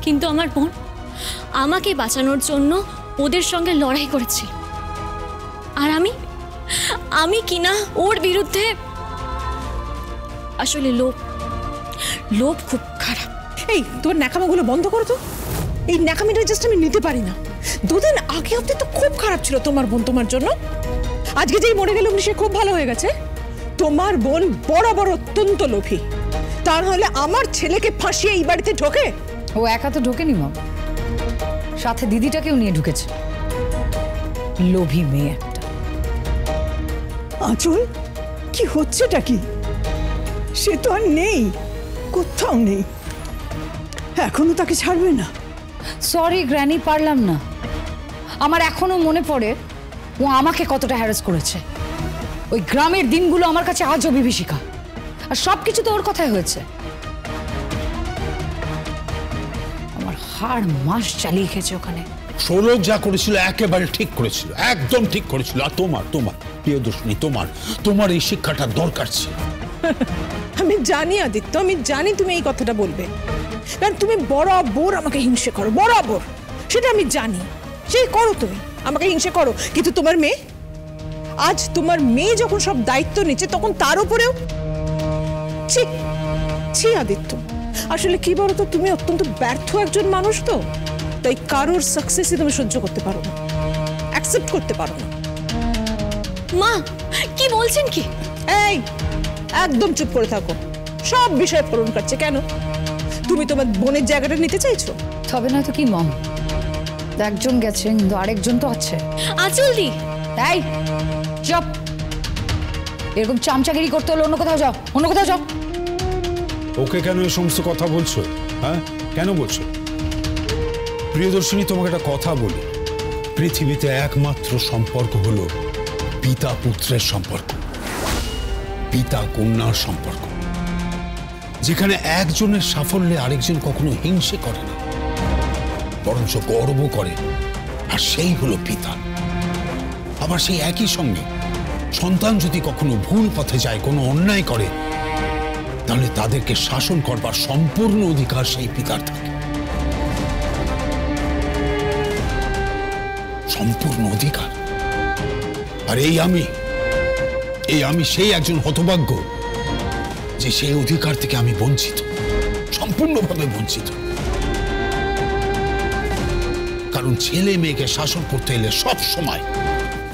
কিন্তু আমার বোন আমাকে বাঁচানোর জন্য ওদের সঙ্গে লড়াই করেছিল, আর আমি কিনা ওর বিরুদ্ধে। আসলে লোভ খুব খারাপ। এই তোর ন্যাকামাগুলো বন্ধ করো তো। এই ন্যাকামিটা জাস্ট আমি নিতে পারি না। দুদিন আগে অব্দি তো খুব খারাপ ছিল তোমার বোন তোমার জন্য। আজকে যেই মরে গেল সে খুব ভালো হয়ে গেছে। তোমার বোন বড় অত্যন্ত লোভী। তার হলে আমার ছেলেকে ফাঁসিয়ে এই বাড়িতে ঢোকে? ও একা তো ঢোকেনি মা, সাথে দিদিটাকেও নিয়ে ঢুকেছে। লোভী মেয়ে একটা। আঁচল, কি হচ্ছেটা কি? সে তো আর নেই, কোথাও নেই। এখনো তাকে ছাড়বে না? সরি গ্র্যানি, পারলাম না। আমার এখনো মনে পড়ে ও আমাকে কতটা হ্যারাস করেছে। ওই গ্রামের দিনগুলো আমার কাছে আজও বিভীষিকা। আর সবকিছু তো ওর কথাই হয়েছে। আমার হাড় মাস চালিয়ে খেয়েছে ওখানে। সৌরভ যা করেছিল একেবারে ঠিক করেছিল, একদম ঠিক করেছিল। আর তোমার প্রিয়দর্শিনী, তোমার এই শিক্ষাটা দরকার ছিল। আমি জানি আদিত্য, আমি জানি তুমি এই কথাটা বলবে, কারণ তুমি বরাবর আমাকে হিংসে করো, বরাবর। সেটা আমি জানি, সেই করো, তুমি আমাকে হিংসে করো। কিন্তু তোমার মেয়ে, আজ তোমার মেয়ে যখন সব দায়িত্ব নিচ্ছে তখন তার উপরেও ছি আদিত্য। আসলে কি বলতো, তুমি অত্যন্ত ব্যর্থ একজন মানুষ, তো তাই কারোর সাকসেসই তুমি সহ্য করতে পারো না, অ্যাকসেপ্ট করতে পারো না। মা কি বলছেন কি? এই একদম চুপ করে থাকো। সব বিষয় পূরণ করছে কেন? তুমি তোমার বোনের জায়গাটা নিতে চাইছো? তবে না তো কি মম, একজন গেছে কিন্তু আরেকজন তো আছে। আঁচল দি, এই চুপ। এরকম চামচাগিরি করতে হলে অন্য কোথাও যাও, অন্য কোথাও যাও। ওকে কেন এই সমস্ত কথা বলছো? হ্যাঁ, কেন বলছো? প্রিয়দর্শিনী, তোমাকে একটা কথা বলি। পৃথিবীতে একমাত্র সম্পর্ক হলো পিতা পুত্রের সম্পর্ক, পিতা কন্যার সম্পর্ক, যেখানে একজনের সাফল্যে আরেকজন কখনো হিংসে করে না, বরঞ্চ গর্ব করে। আর সেই হলো পিতা। আবার সেই একই সঙ্গে সন্তান যদি কখনো ভুল পথে যায়, কোনো অন্যায় করে, তাহলে তাদেরকে শাসন করবার সম্পূর্ণ অধিকার সেই পিতার থাকে, সম্পূর্ণ অধিকার। আর এই আমি সেই একজন হতভাগ্য যে সেই অধিকার থেকে আমি বঞ্চিত, সম্পূর্ণভাবে বঞ্চিত। কারণ ছেলে মেয়েকে শাসন করতে এলে সব সময়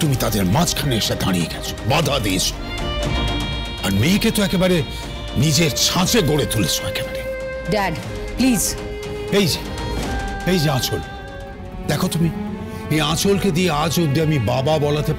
তুমি তাদের মাঝখানে এসে দাঁড়িয়ে গেছো, বাধা দিয়েছো। আর মেয়েকে তো একেবারে নিজের ছাঁচে গড়ে তুলেছো একেবারে। Dad please. এই যে আঁচল, দেখো তুমি, এই আঁচলকে দিয়ে আজ অব্দি আমি বাবা বলাতে